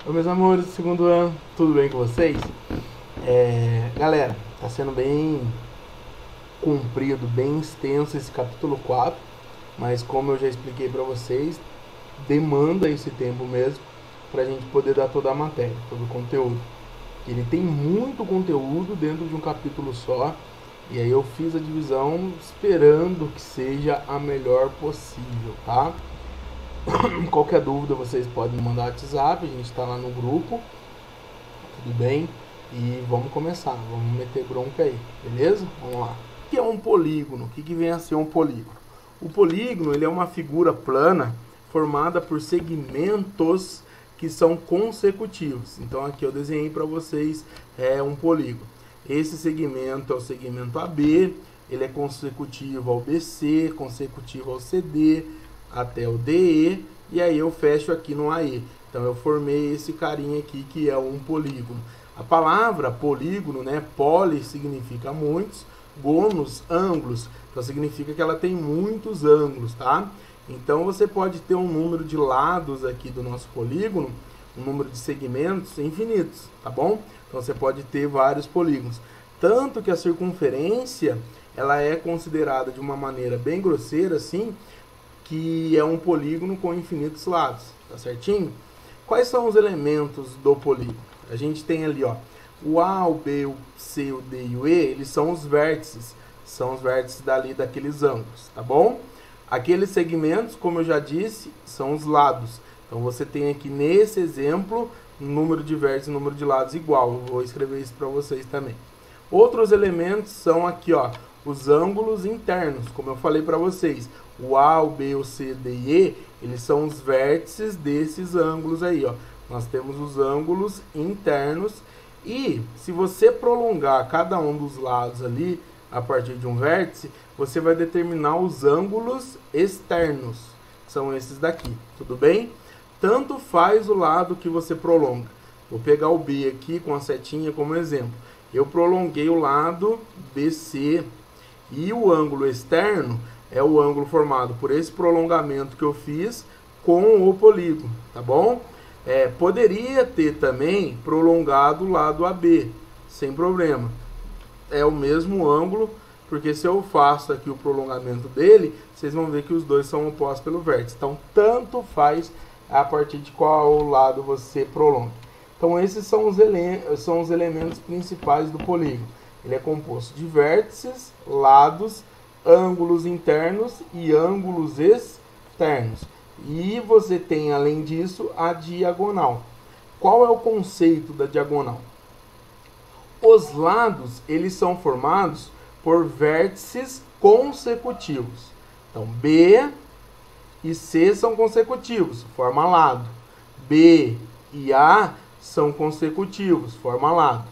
Oi, meus amores do segundo ano, tudo bem com vocês? Galera, tá sendo bem comprido, bem extenso esse capítulo 4, mas como eu já expliquei pra vocês, demanda esse tempo mesmo pra gente poder dar toda a matéria, todo o conteúdo. Ele tem muito conteúdo dentro de um capítulo só, e aí eu fiz a divisão esperando que seja a melhor possível, tá? Qualquer dúvida vocês podem me mandar no WhatsApp, a gente está lá no grupo, tudo bem? E vamos começar, vamos meter bronca aí, beleza? Vamos lá. O que é um polígono? O que vem a ser um polígono? O polígono ele é uma figura plana formada por segmentos que são consecutivos. Então aqui eu desenhei para vocês um polígono. Esse segmento é o segmento AB, ele é consecutivo ao BC, consecutivo ao CD, até o DE, e aí eu fecho aqui no AE. Então eu formei esse carinha aqui que é um polígono. A palavra polígono, né, poli significa muitos, gonos, ângulos, então significa que ela tem muitos ângulos, tá? Então você pode ter um número de lados aqui do nosso polígono, um número de segmentos infinitos, tá bom? Então você pode ter vários polígonos. Tanto que a circunferência, ela é considerada de uma maneira bem grosseira, assim, que é um polígono com infinitos lados, tá certinho? Quais são os elementos do polígono? A gente tem ali, ó, o A, o B, o C, o D e o E, eles são os vértices dali daqueles ângulos, tá bom? Aqueles segmentos, como eu já disse, são os lados. Então você tem aqui nesse exemplo, número de vértices e número de lados igual. Eu vou escrever isso para vocês também. Outros elementos são aqui, ó, os ângulos internos, como eu falei para vocês. O A, o B, o C, D e E, eles são os vértices desses ângulos aí, ó. Nós temos os ângulos internos e se você prolongar cada um dos lados ali a partir de um vértice, você vai determinar os ângulos externos. São esses daqui, tudo bem? Tanto faz o lado que você prolonga. Vou pegar o B aqui com a setinha como exemplo. Eu prolonguei o lado BC e o ângulo externo é o ângulo formado por esse prolongamento que eu fiz com o polígono, tá bom? Poderia ter também prolongado o lado AB, sem problema. É o mesmo ângulo, porque se eu faço aqui o prolongamento dele, vocês vão ver que os dois são opostos pelo vértice. Então, tanto faz a partir de qual lado você prolonga. Então, esses são os elementos principais do polígono. Ele é composto de vértices, lados, ângulos internos e ângulos externos. E você tem, além disso, a diagonal. Qual é o conceito da diagonal? Os lados, eles são formados por vértices consecutivos. Então, B e C são consecutivos, forma lado. B e A são consecutivos, forma lado.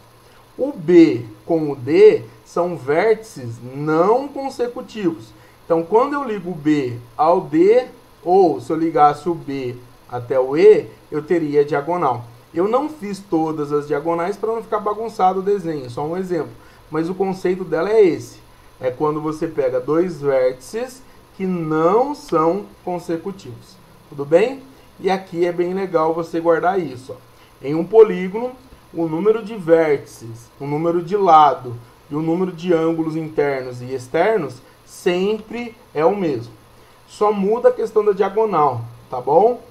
O B com o D são vértices não consecutivos. Então, quando eu ligo o B ao D, ou se eu ligasse o B até o E, eu teria diagonal. Eu não fiz todas as diagonais para não ficar bagunçado o desenho, só um exemplo. Mas o conceito dela é esse. É quando você pega dois vértices que não são consecutivos. Tudo bem? E aqui é bem legal você guardar isso, ó. Em um polígono, o número de vértices, o número de lado e o número de ângulos internos e externos sempre é o mesmo. Só muda a questão da diagonal, tá bom?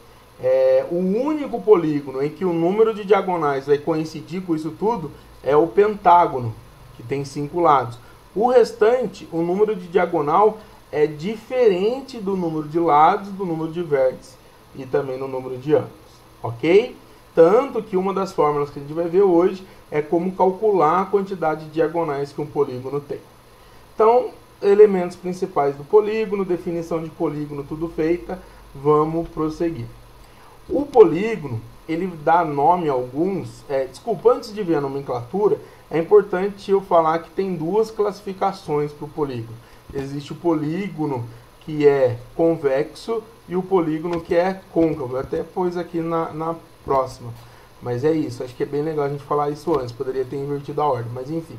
O único polígono em que o número de diagonais vai coincidir com isso tudo é o pentágono, que tem 5 lados. O restante, o número de diagonal é diferente do número de lados, do número de vértices e também no número de ângulos, ok? Tanto que uma das fórmulas que a gente vai ver hoje é como calcular a quantidade de diagonais que um polígono tem. Então, elementos principais do polígono, definição de polígono, tudo feita, vamos prosseguir. O polígono, ele dá nome a alguns, antes de ver a nomenclatura, é importante eu falar que tem duas classificações para o polígono. Existe o polígono que é convexo e o polígono que é côncavo. Eu até pus aqui na próxima, mas é isso, acho que é bem legal a gente falar isso antes, poderia ter invertido a ordem, mas enfim.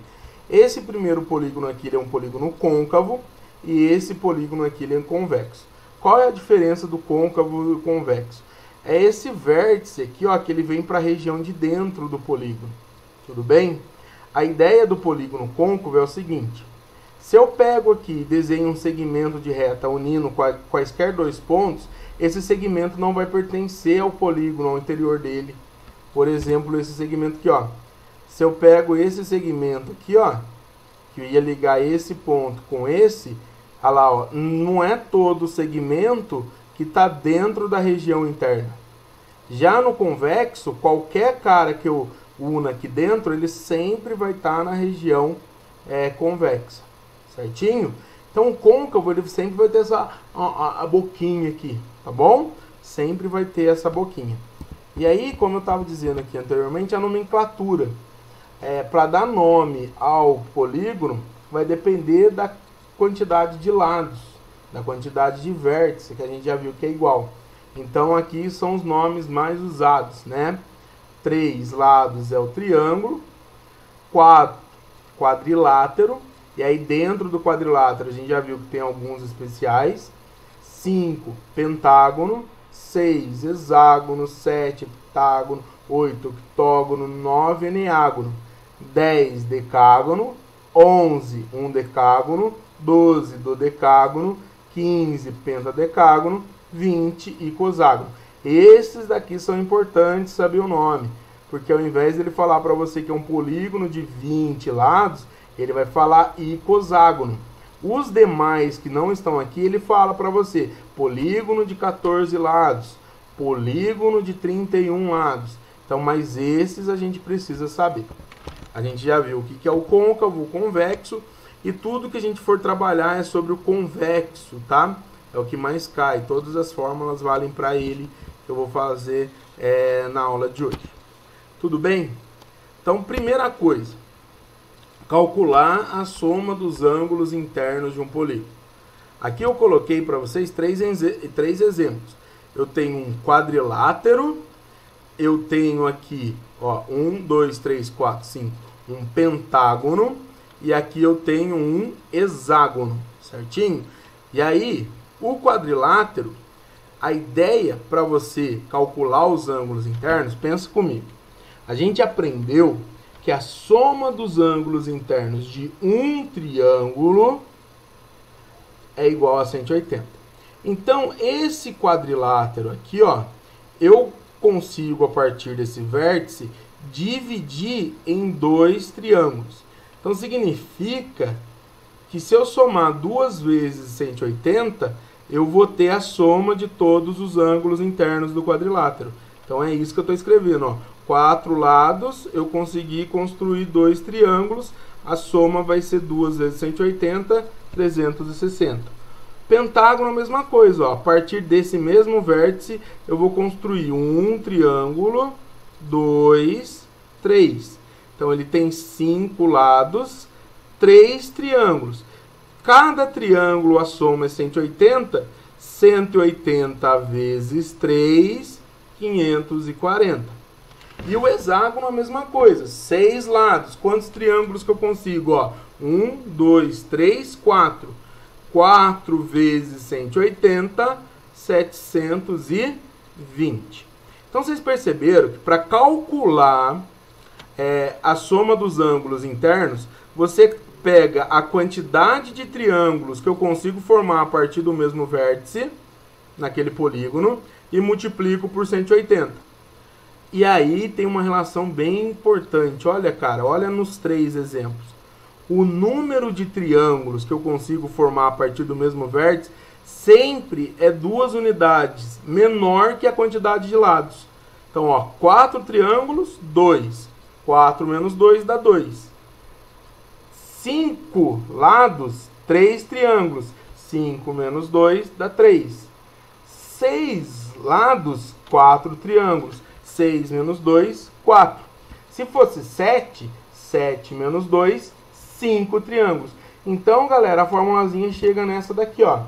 Esse primeiro polígono aqui ele é um polígono côncavo e esse polígono aqui ele é convexo. Qual é a diferença do côncavo e do convexo? é esse vértice aqui, ó, que ele vem para a região de dentro do polígono. Tudo bem? A ideia do polígono côncavo é o seguinte: se eu pego aqui e desenho um segmento de reta unindo quaisquer dois pontos, esse segmento não vai pertencer ao polígono, ao interior dele. Por exemplo, esse segmento aqui, ó. Se eu pego esse segmento aqui, ó, que ia ligar esse ponto com esse, olha lá, ó, não é todo o segmento que está dentro da região interna. Já no convexo, qualquer cara que eu una aqui dentro, ele sempre vai estar na região convexa, certinho? Então o côncavo, ele sempre vai ter a boquinha aqui, tá bom? Sempre vai ter essa boquinha. E aí, como eu estava dizendo aqui anteriormente, a nomenclatura para dar nome ao polígono vai depender da quantidade de lados, da quantidade de vértices, que a gente já viu que é igual. Então aqui são os nomes mais usados, né? 3 lados é o triângulo, 4 quadrilátero, e aí dentro do quadrilátero a gente já viu que tem alguns especiais. 5 pentágono, 6 hexágono, 7 heptágono, 8 octógono, 9 eneágono, 10 decágono, 11 undecágono, 12 dodecágono, 15 pentadecágono, 20 icoságono. Esses daqui são importantes saber o nome, porque ao invés de ele falar para você que é um polígono de 20 lados, ele vai falar icoságono. Os demais que não estão aqui, ele fala para você polígono de 14 lados, polígono de 31 lados. Então, mas esses a gente precisa saber. A gente já viu o que é o côncavo, o convexo, e tudo que a gente for trabalhar é sobre o convexo, tá? É o que mais cai. Todas as fórmulas valem para ele, que eu vou fazer na aula de hoje. Tudo bem? Então, primeira coisa, calcular a soma dos ângulos internos de um polígono. Aqui eu coloquei para vocês três exemplos. Eu tenho um quadrilátero, eu tenho aqui, ó, 1, 2, 3, 4, 5, um pentágono, e aqui eu tenho um hexágono, certinho? E aí, o quadrilátero, a ideia para você calcular os ângulos internos, pensa comigo. A gente aprendeu que a soma dos ângulos internos de um triângulo é igual a 180. Então, esse quadrilátero aqui, ó, eu consigo, a partir desse vértice, dividir em dois triângulos. Então, significa que se eu somar 2 vezes 180, eu vou ter a soma de todos os ângulos internos do quadrilátero. Então, é isso que eu estou escrevendo, ó. 4 lados, eu consegui construir 2 triângulos, a soma vai ser 2 vezes 180, 360. Pentágono, a mesma coisa, ó. A partir desse mesmo vértice, eu vou construir um triângulo, 2, 3. Então, ele tem 5 lados, 3 triângulos. Cada triângulo, a soma é 180, 180 vezes 3, 540. E o hexágono a mesma coisa, 6 lados. Quantos triângulos que eu consigo? Ó, 1, 2, 3, 4. 4 vezes 180, 720. Então, vocês perceberam que para calcular a soma dos ângulos internos, você pega a quantidade de triângulos que eu consigo formar a partir do mesmo vértice, naquele polígono, e multiplico por 180. E aí tem uma relação bem importante. Olha, cara, olha nos 3 exemplos. O número de triângulos que eu consigo formar a partir do mesmo vértice sempre é 2 unidades menor que a quantidade de lados. Então, ó, 4 triângulos, 2. 4 menos 2 dá 2. 5 lados, 3 triângulos. 5 menos 2 dá 3. 6 lados, 4 triângulos. 6 menos 2, 4. Se fosse 7, 7 menos 2, 5 triângulos. Então, galera, a formulazinha chega nessa daqui, ó.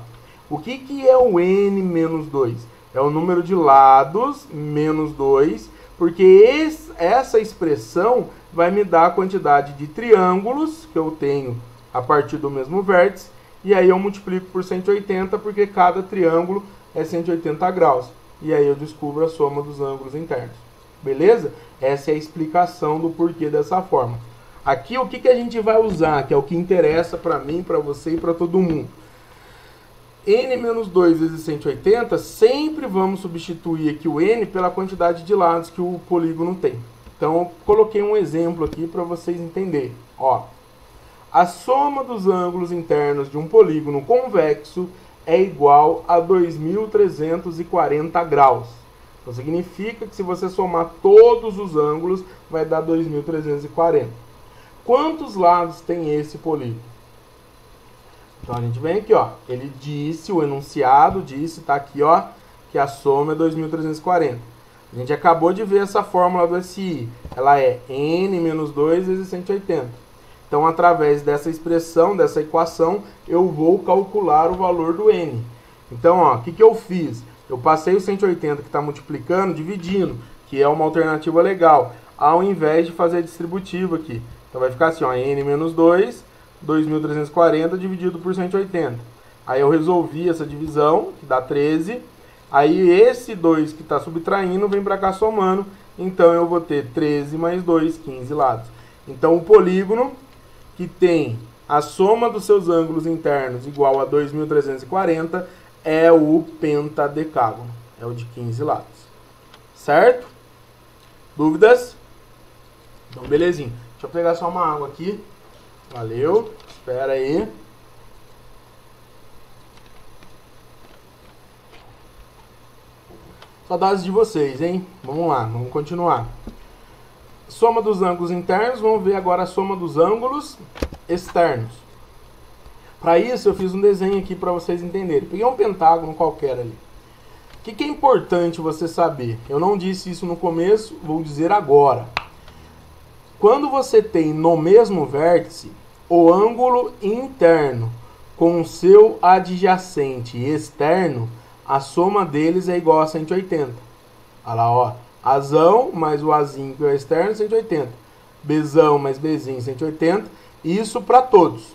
O que é o n menos 2? É o número de lados menos 2, porque essa expressão vai me dar a quantidade de triângulos que eu tenho a partir do mesmo vértice, e aí eu multiplico por 180, porque cada triângulo é 180 graus. e aí eu descubro a soma dos ângulos internos. Beleza? Essa é a explicação do porquê dessa forma. Aqui o que a gente vai usar, que é o que interessa para mim, para você e para todo mundo. N menos 2 vezes 180, sempre vamos substituir aqui o N pela quantidade de lados que o polígono tem. Então, eu coloquei um exemplo aqui para vocês entenderem. Ó, a soma dos ângulos internos de um polígono convexo é igual a 2.340 graus. Então, significa que se você somar todos os ângulos, vai dar 2.340. Quantos lados tem esse polígono? Então a gente vem aqui, ó, ele disse, o enunciado disse, tá aqui, ó, que a soma é 2.340. A gente acabou de ver essa fórmula do SI, ela é N menos 2 vezes 180. Então, através dessa expressão, dessa equação, eu vou calcular o valor do N. Então, ó, o que eu fiz? Eu passei o 180 que está multiplicando, dividindo, que é uma alternativa legal, ao invés de fazer a distributiva aqui. Então, vai ficar assim, ó, N menos 2, 2.340 dividido por 180. Aí eu resolvi essa divisão, que dá 13. Aí esse 2 que está subtraindo vem para cá somando. Então eu vou ter 13 mais 2, 15 lados. Então o polígono que tem a soma dos seus ângulos internos igual a 2.340 é o pentadecágono. É o de 15 lados. Certo? Dúvidas? Então belezinha. Deixa eu pegar só uma água aqui. Valeu, espera aí. Saudades de vocês, hein? Vamos lá, vamos continuar. Soma dos ângulos internos, vamos ver agora a soma dos ângulos externos. Para isso eu fiz um desenho aqui para vocês entenderem. Peguei um pentágono qualquer ali. O que é importante você saber? Eu não disse isso no começo, vou dizer agora. Quando você tem no mesmo vértice o ângulo interno com o seu adjacente externo, a soma deles é igual a 180. Olha lá, ó. Azão mais o Azinho que é o externo, 180. Bzão mais Bzinho, 180. Isso para todos.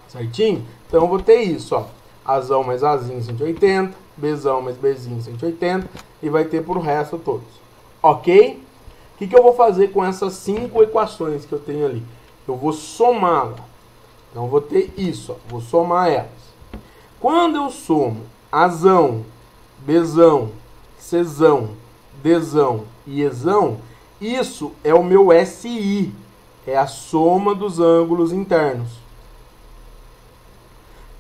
Certinho? Então eu vou ter isso, ó. Azão mais Azinho, 180. Bzão mais Bzinho, 180. E vai ter pro resto todos. Ok? O que eu vou fazer com essas 5 equações que eu tenho ali? Eu vou somá-la. Então, eu vou ter isso, ó. Vou somar elas. Quando eu somo Azão, Bzão, Czão, Dzão e Ezão, isso é o meu SI. É a soma dos ângulos internos.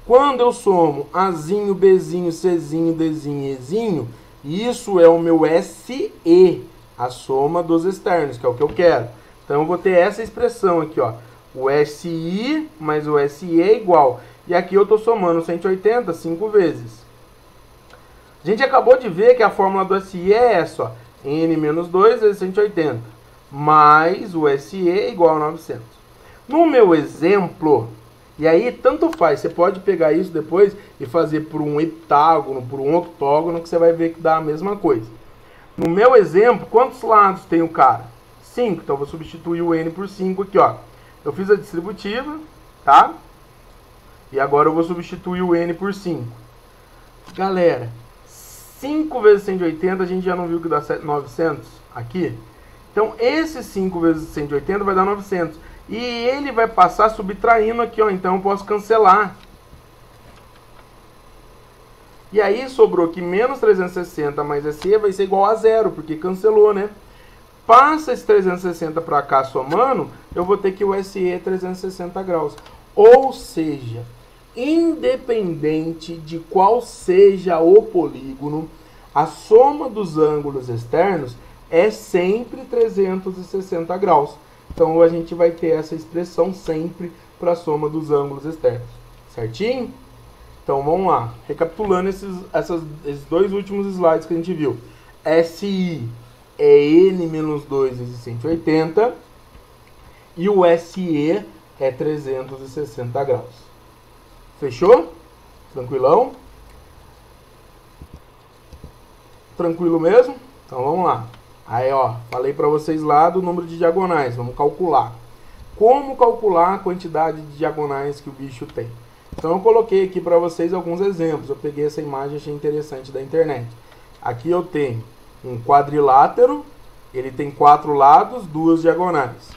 Quando eu somo Azinho, Bzinho, Czinho, Dzinho e Ezinho, isso é o meu SE. A soma dos externos, que é o que eu quero. Então eu vou ter essa expressão aqui, ó. O SI mais o SE é igual. E aqui eu estou somando 180 5 vezes. A gente acabou de ver que a fórmula do SI é essa, ó. N menos 2 vezes 180. Mais o SE é igual a 900. No meu exemplo, e aí tanto faz. Você pode pegar isso depois e fazer por um heptágono, por um octógono, que você vai ver que dá a mesma coisa. No meu exemplo, quantos lados tem o cara? 5. Então, eu vou substituir o N por 5 aqui, ó. Eu fiz a distributiva, tá? E agora eu vou substituir o N por 5. Galera, 5 vezes 180, a gente já não viu que dá 900 aqui? Então, esse 5 vezes 180 vai dar 900. E ele vai passar subtraindo aqui, ó. Então, eu posso cancelar. E aí sobrou que menos 360 mais SE vai ser igual a 0, porque cancelou, né? Passa esse 360 para cá somando, eu vou ter que o SE é 360 graus. Ou seja, independente de qual seja o polígono, a soma dos ângulos externos é sempre 360 graus. Então a gente vai ter essa expressão sempre para a soma dos ângulos externos. Certinho? Então vamos lá, recapitulando esses 2 últimos slides que a gente viu. SI é N menos 2 vezes 180 e o SE é 360 graus. Fechou? Tranquilão? Tranquilo mesmo? Então vamos lá. Aí ó, falei para vocês lá do número de diagonais, vamos calcular. Como calcular a quantidade de diagonais que o bicho tem? Então eu coloquei aqui para vocês alguns exemplos. Eu peguei essa imagem e achei interessante da internet. Aqui eu tenho um quadrilátero, ele tem 4 lados, 2 diagonais.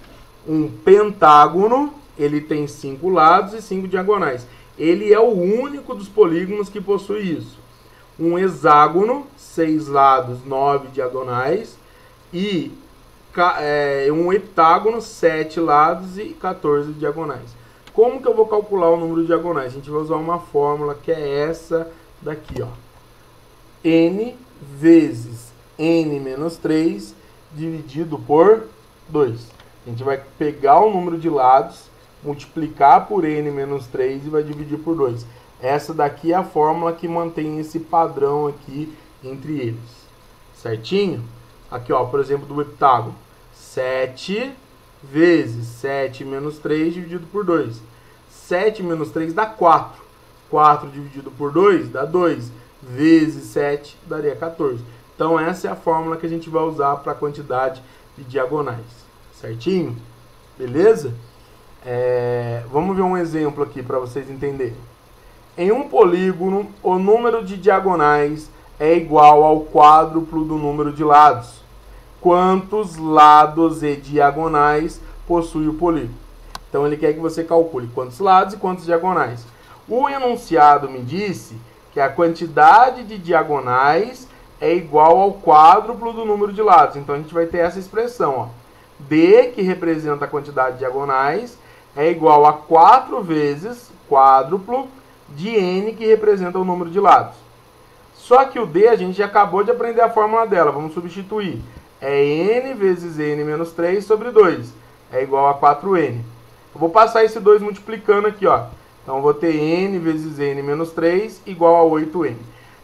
Um pentágono, ele tem 5 lados e 5 diagonais. Ele é o único dos polígonos que possui isso. Um hexágono, 6 lados, 9 diagonais. E um heptágono, 7 lados e 14 diagonais. Como que eu vou calcular o número de diagonais? A gente vai usar uma fórmula que é essa daqui, ó. N vezes n menos 3 dividido por 2. A gente vai pegar o número de lados, multiplicar por n menos 3 e vai dividir por 2. Essa daqui é a fórmula que mantém esse padrão aqui entre eles. Certinho? Aqui, ó, por exemplo, do heptágono. 7 vezes 7 menos 3 dividido por 2. 7 menos 3 dá 4. 4 dividido por 2 dá 2. Vezes 7 daria 14. Então essa é a fórmula que a gente vai usar para a quantidade de diagonais. Certinho? Beleza? Vamos ver um exemplo aqui para vocês entenderem. Em um polígono, o número de diagonais é igual ao quádruplo do número de lados. Quantos lados e diagonais possui o polígono? Então ele quer que você calcule quantos lados e quantos diagonais. O enunciado me disse que a quantidade de diagonais é igual ao quádruplo do número de lados. Então a gente vai ter essa expressão, ó. D, que representa a quantidade de diagonais, é igual a 4 vezes quádruplo de n, que representa o número de lados. Só que o D, a gente já acabou de aprender a fórmula dela. Vamos substituir. É n vezes n menos 3 sobre 2. É igual a 4n. Eu vou passar esse 2 multiplicando aqui, ó. Então, eu vou ter n vezes n menos 3 igual a 8n.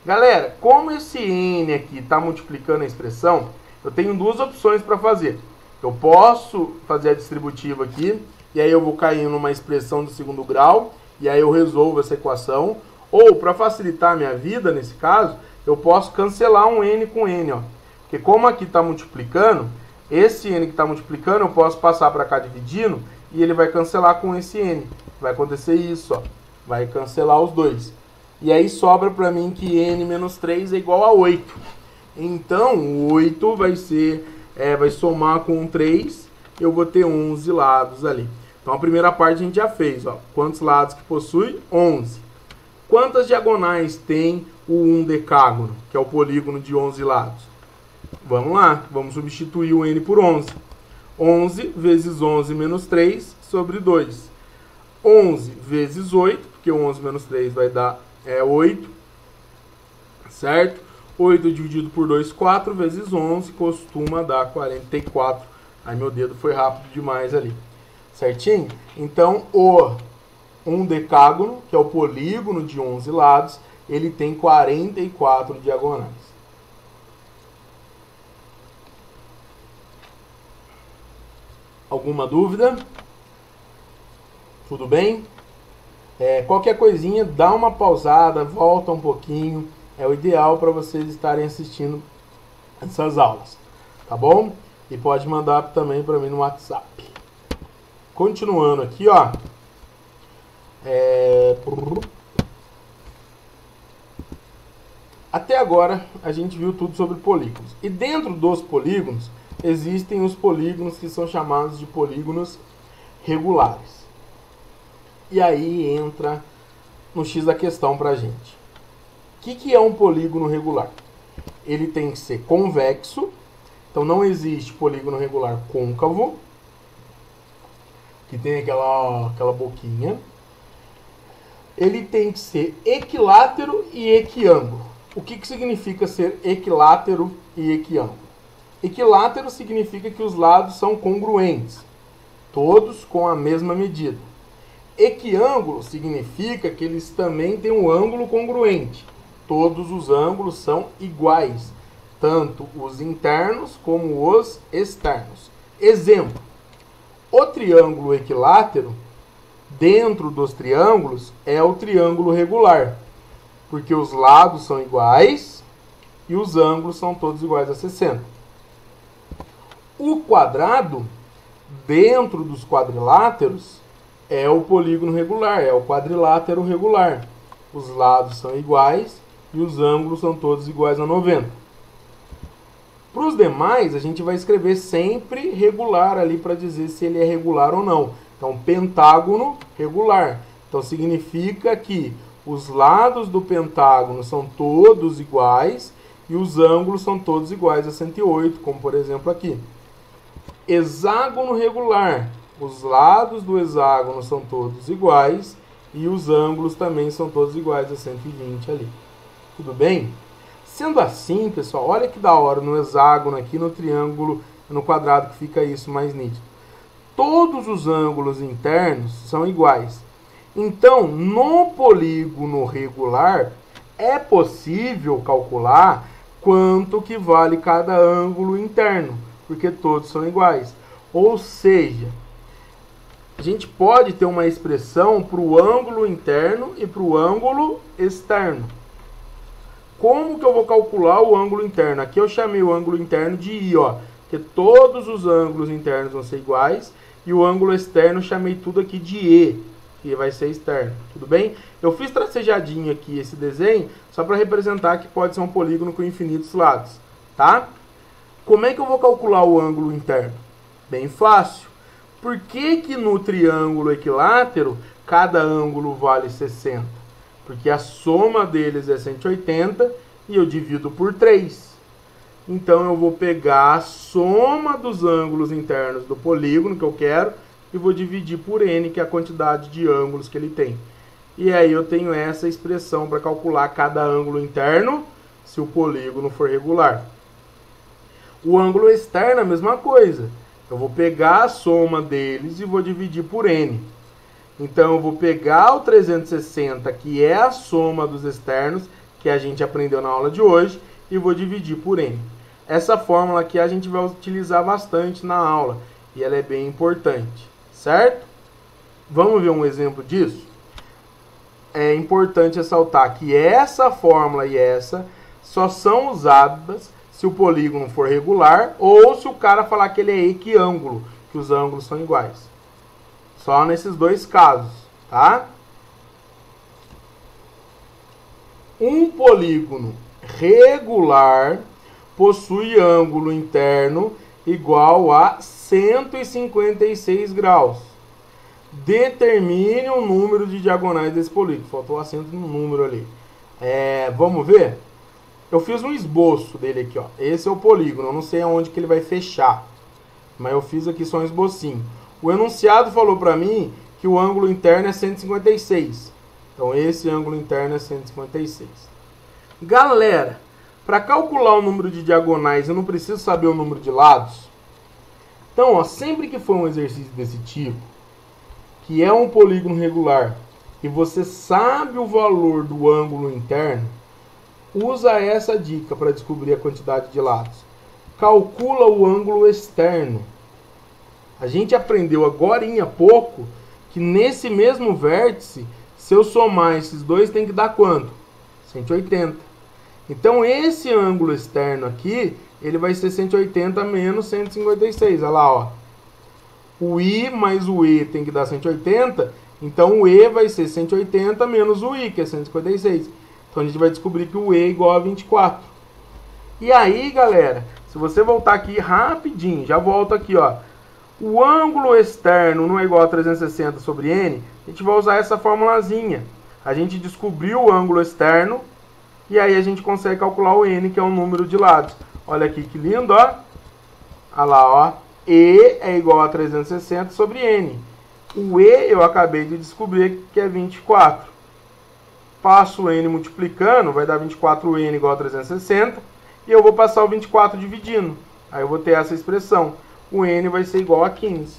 Galera, como esse n aqui está multiplicando a expressão, eu tenho duas opções para fazer. Eu posso fazer a distributiva aqui, e aí eu vou cair numa expressão do segundo grau, e aí eu resolvo essa equação. Ou, para facilitar a minha vida, nesse caso, eu posso cancelar um n com n, ó. Porque como aqui está multiplicando, esse n que está multiplicando, eu posso passar para cá dividindo, e ele vai cancelar com esse n. Vai acontecer isso, ó. Vai cancelar os dois. E aí sobra para mim que n menos 3 é igual a 8. Então, o 8 vai somar com 3, eu vou ter 11 lados ali. Então, a primeira parte a gente já fez, ó. Quantos lados que possui? 11. Quantas diagonais tem o decágono, que é o polígono de 11 lados? Vamos lá, vamos substituir o n por 11. 11 vezes 11 menos 3 sobre 2. 11 vezes 8, porque 11 menos 3 vai dar 8, certo? 8 dividido por 2, 4 vezes 11 costuma dar 44. Ai, meu dedo foi rápido demais ali. Certinho? Então, um decágono, que é o polígono de 11 lados, ele tem 44 diagonais. Alguma dúvida? Tudo bem? Qualquer coisinha, dá uma pausada, volta um pouquinho. É o ideal para vocês estarem assistindo essas aulas. Tá bom? E pode mandar também para mim no WhatsApp. Continuando aqui, ó. Até agora a gente viu tudo sobre polígonos. E dentro dos polígonos existem os polígonos que são chamados de polígonos regulares. E aí entra no X da questão pra gente. O que é um polígono regular? Ele tem que ser convexo. Então não existe polígono regular côncavo, que tem aquela boquinha. Ele tem que ser equilátero e equiângulo. O que significa ser equilátero e equiângulo? Equilátero significa que os lados são congruentes, todos com a mesma medida. Equiângulo significa que eles também têm um ângulo congruente. Todos os ângulos são iguais, tanto os internos como os externos. Exemplo, o triângulo equilátero, dentro dos triângulos, é o triângulo regular, porque os lados são iguais e os ângulos são todos iguais a 60. O quadrado, dentro dos quadriláteros, é o polígono regular, é o quadrilátero regular. Os lados são iguais e os ângulos são todos iguais a 90. Para os demais, a gente vai escrever sempre regular ali para dizer se ele é regular ou não. Então, pentágono regular. Então, significa que os lados do pentágono são todos iguais e os ângulos são todos iguais a 108, como por exemplo aqui. Hexágono regular. Os lados do hexágono são todos iguais e os ângulos também são todos iguais a 120 ali. Tudo bem? Sendo assim, pessoal, olha que da hora no hexágono aqui, no triângulo, no quadrado que fica isso mais nítido. Todos os ângulos internos são iguais. Então, no polígono regular, é possível calcular quanto que vale cada ângulo interno, porque todos são iguais. Ou seja, a gente pode ter uma expressão para o ângulo interno e para o ângulo externo. Como que eu vou calcular o ângulo interno? Aqui eu chamei o ângulo interno de I, ó, porque todos os ângulos internos vão ser iguais, e o ângulo externo eu chamei tudo aqui de E, que vai ser externo, tudo bem? Eu fiz tracejadinho aqui esse desenho, só para representar que pode ser um polígono com infinitos lados, tá? Como é que eu vou calcular o ângulo interno? Bem fácil. Por que que no triângulo equilátero, cada ângulo vale 60? Porque a soma deles é 180 e eu divido por 3. Então, eu vou pegar a soma dos ângulos internos do polígono que eu quero e vou dividir por n, que é a quantidade de ângulos que ele tem. E aí eu tenho essa expressão para calcular cada ângulo interno se o polígono for regular. O ângulo externo é a mesma coisa. Eu vou pegar a soma deles e vou dividir por n. Então, eu vou pegar o 360, que é a soma dos externos, que a gente aprendeu na aula de hoje, e vou dividir por n. Essa fórmula aqui a gente vai utilizar bastante na aula, e ela é bem importante, certo? Vamos ver um exemplo disso? É importante ressaltar que essa fórmula e essa só são usadas se o polígono for regular ou se o cara falar que ele é equiângulo, que os ângulos são iguais. Só nesses dois casos, tá? Um polígono regular possui ângulo interno igual a 156 graus. Determine o número de diagonais desse polígono. Faltou o acento no número ali. Vamos ver? Eu fiz um esboço dele aqui, ó. Esse é o polígono. Eu não sei aonde que ele vai fechar, mas eu fiz aqui só um esbocinho. O enunciado falou para mim que o ângulo interno é 156. Então, esse ângulo interno é 156. Galera, para calcular o número de diagonais, eu não preciso saber o número de lados? Então, ó, sempre que for um exercício desse tipo, que é um polígono regular, e você sabe o valor do ângulo interno, usa essa dica para descobrir a quantidade de lados. Calcula o ângulo externo. A gente aprendeu agora há pouco que nesse mesmo vértice, se eu somar esses dois, tem que dar quanto? 180. Então, esse ângulo externo aqui, ele vai ser 180 menos 156. Olha lá, ó. O I mais o E tem que dar 180. Então, o E vai ser 180 menos o I, que é 156. Então, a gente vai descobrir que o E é igual a 24. E aí, galera, se você voltar aqui rapidinho, já volto aqui, ó. O ângulo externo não é igual a 360 sobre n, a gente vai usar essa formulazinha. A gente descobriu o ângulo externo e aí a gente consegue calcular o n, que é o número de lados. Olha aqui que lindo, ó. Olha lá, ó. E é igual a 360 sobre n. O E eu acabei de descobrir que é 24. Passo o n multiplicando, vai dar 24n igual a 360. E eu vou passar o 24 dividindo. Aí eu vou ter essa expressão. O n vai ser igual a 15.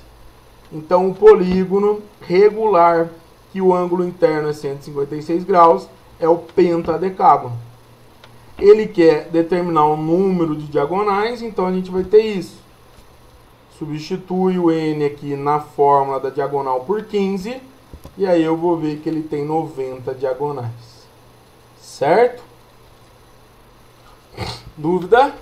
Então, o polígono regular, que o ângulo interno é 156 graus, é o pentadecágono. Ele quer determinar o número de diagonais, então a gente vai ter isso. Substitui o n aqui na fórmula da diagonal por 15, e aí eu vou ver que ele tem 90 diagonais. Certo? Dúvida?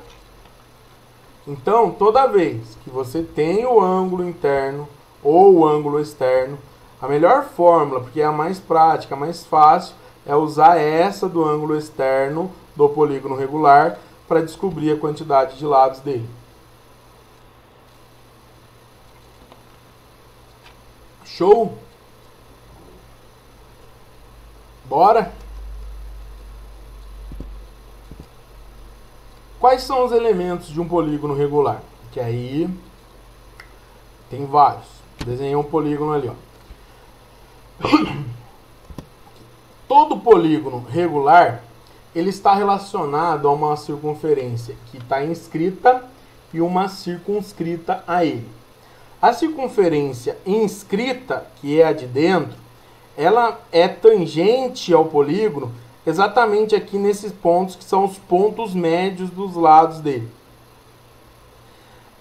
Então, toda vez que você tem o ângulo interno ou o ângulo externo, a melhor fórmula, porque é a mais prática, a mais fácil, é usar essa do ângulo externo do polígono regular para descobrir a quantidade de lados dele. Show? Bora? Quais são os elementos de um polígono regular? Que aí tem vários. Desenhei um polígono ali, ó. Todo polígono regular, ele está relacionado a uma circunferência que está inscrita e uma circunscrita a ele. A circunferência inscrita, que é a de dentro, ela é tangente ao polígono exatamente aqui nesses pontos que são os pontos médios dos lados dele.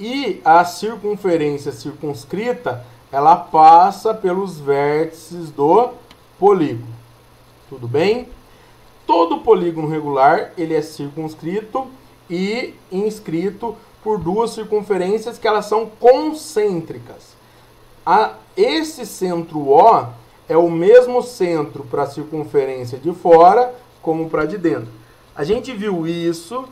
E a circunferência circunscrita, ela passa pelos vértices do polígono. Tudo bem? Todo polígono regular, ele é circunscrito e inscrito por duas circunferências que elas são concêntricas. Esse centro O é o mesmo centro para a circunferência de fora como para de dentro. A gente viu isso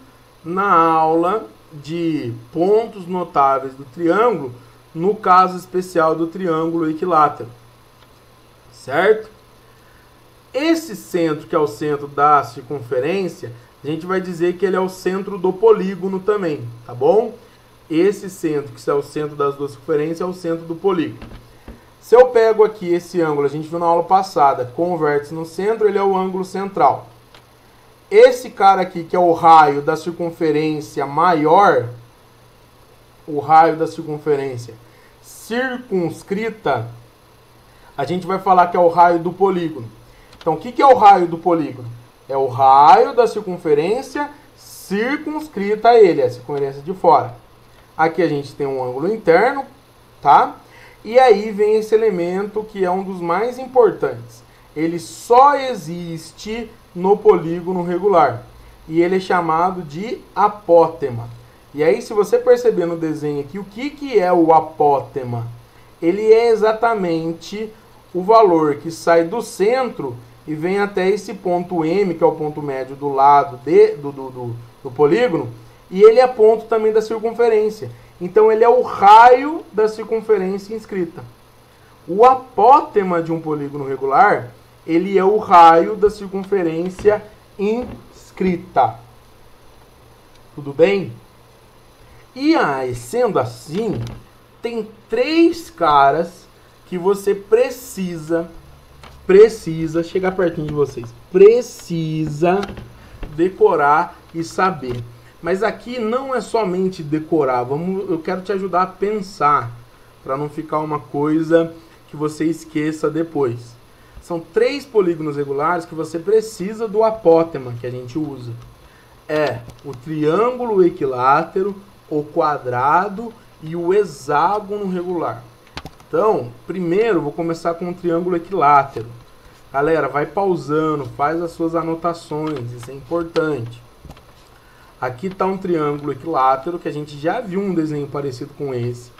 na aula de pontos notáveis do triângulo, no caso especial do triângulo equilátero. Certo? Esse centro, que é o centro da circunferência, a gente vai dizer que ele é o centro do polígono também, tá bom? Esse centro, que é o centro das duas circunferências, é o centro do polígono. Se eu pego aqui esse ângulo, a gente viu na aula passada, com o vértice no centro, ele é o ângulo central. Esse cara aqui, que é o raio da circunferência maior, o raio da circunferência circunscrita, a gente vai falar que é o raio do polígono. Então, o que é o raio do polígono? É o raio da circunferência circunscrita a ele, a circunferência de fora. Aqui a gente tem um ângulo interno, tá? E aí vem esse elemento que é um dos mais importantes. Ele só existe no polígono regular. E ele é chamado de apótema. E aí, se você perceber no desenho aqui, o que é o apótema? Ele é exatamente o valor que sai do centro e vem até esse ponto M, que é o ponto médio do lado do polígono, e ele é ponto também da circunferência. Então, ele é o raio da circunferência inscrita. O apótema de um polígono regular, ele é o raio da circunferência inscrita. Tudo bem? E aí, sendo assim, tem três caras que você precisa chegar pertinho de vocês, precisa decorar e saber. Mas aqui não é somente decorar, eu quero te ajudar a pensar, para não ficar uma coisa que você esqueça depois. São três polígonos regulares que você precisa do apótema que a gente usa. É o triângulo equilátero, o quadrado e o hexágono regular. Então, primeiro vou começar com o triângulo equilátero. Galera, vai pausando, faz as suas anotações, isso é importante. Aqui está um triângulo equilátero, que a gente já viu um desenho parecido com esse.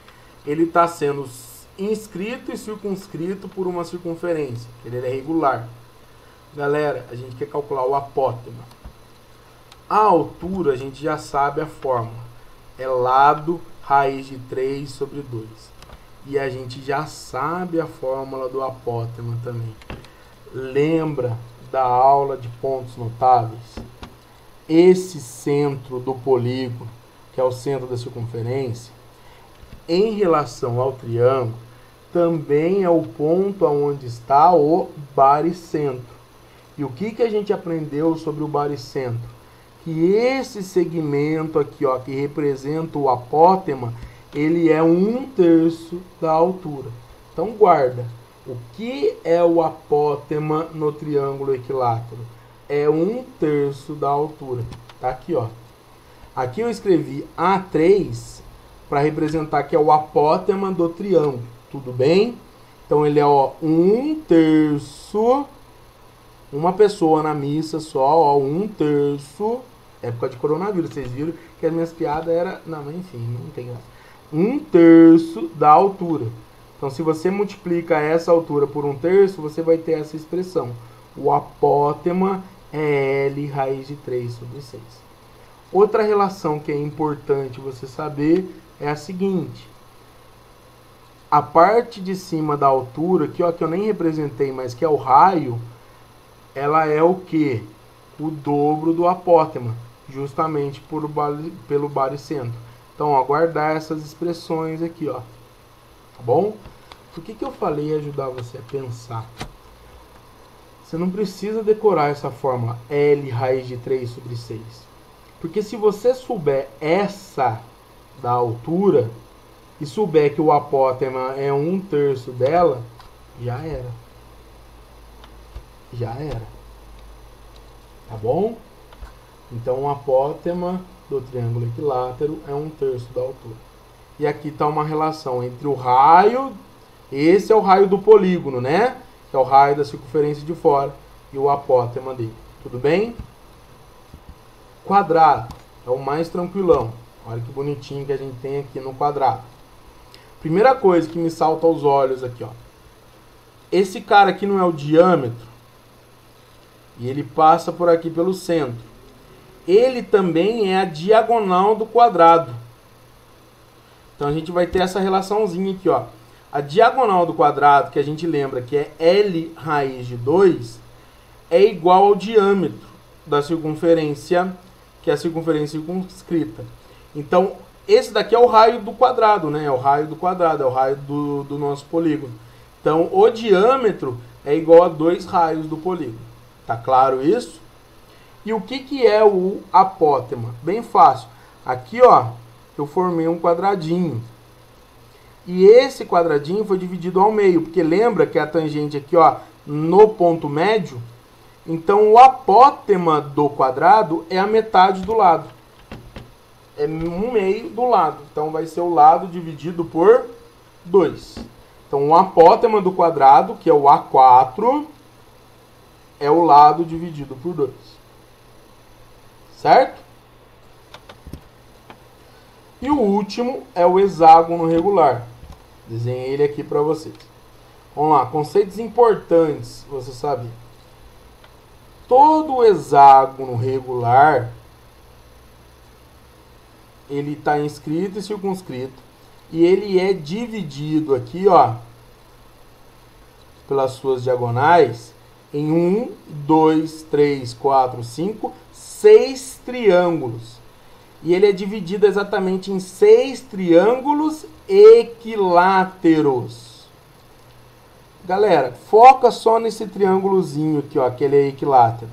Ele está sendo inscrito e circunscrito por uma circunferência, ele é regular. Galera, a gente quer calcular o apótema. A altura, a gente já sabe a fórmula. É lado raiz de 3 sobre 2. E a gente já sabe a fórmula do apótema também. Lembra da aula de pontos notáveis? Esse centro do polígono, que é o centro da circunferência, em relação ao triângulo, também é o ponto onde está o baricentro. E o que a gente aprendeu sobre o baricentro? Que esse segmento aqui, ó, que representa o apótema, ele é 1/3 da altura. Então guarda, o que é o apótema no triângulo equilátero? É 1/3 da altura. Tá aqui, ó. Aqui eu escrevi A3 para representar que é o apótema do triângulo. Tudo bem? Então ele é, ó, 1/3. Uma pessoa na missa só, ó, 1/3. Época de coronavírus, vocês viram que as minhas piadas eram... Não, mas enfim, não tem graça. 1/3 da altura. Então, se você multiplica essa altura por 1/3, você vai ter essa expressão. O apótema é L raiz de 3 sobre 6. Outra relação que é importante você saber é a seguinte. A parte de cima da altura, aqui, ó, que eu nem representei, mas que é o raio, ela é o quê? O dobro do apótema, justamente pelo baricentro. Então, ó, guardar essas expressões aqui, ó. Tá bom? Por que eu falei ajudar você a pensar? Você não precisa decorar essa fórmula L raiz de 3 sobre 6. Porque se você souber essa da altura e souber que o apótema é 1/3 dela, já era. Já era. Tá bom? Então o apótema do triângulo equilátero é 1/3 da altura. E aqui está uma relação entre o raio, esse é o raio do polígono, né? Que é o raio da circunferência de fora, e o apótema dele. Tudo bem? Quadrado é o mais tranquilão. Olha que bonitinho que a gente tem aqui no quadrado. Primeira coisa que me salta aos olhos aqui, ó. Esse cara aqui não é o diâmetro, e ele passa por aqui pelo centro. Ele também é a diagonal do quadrado. Então a gente vai ter essa relaçãozinha aqui, ó. A diagonal do quadrado, que a gente lembra que é L raiz de 2, é igual ao diâmetro da circunferência, que é a circunferência circunscrita. Então, esse daqui é o raio do quadrado, né? É o raio do quadrado, é o raio do nosso polígono. Então, o diâmetro é igual a 2 raios do polígono. Tá claro isso? E o que é o apótema? Bem fácil. Aqui, ó, eu formei um quadradinho. E esse quadradinho foi dividido ao meio, porque lembra que a tangente aqui, ó, no ponto médio, então o apótema do quadrado é a metade do lado. É um meio do lado. Então vai ser o lado dividido por 2. Então o apótema do quadrado, que é o A4, é o lado dividido por 2. Certo? E o último é o hexágono regular. Desenhei ele aqui para vocês. Vamos lá, conceitos importantes, você sabe. Todo hexágono regular, ele está inscrito e circunscrito. E ele é dividido aqui, ó, pelas suas diagonais, em 1, 2, 3, 4, 5, 6 triângulos. E ele é dividido exatamente em 6 triângulos equiláteros. Galera, foca só nesse triângulozinho aqui, ó, que ele é equilátero.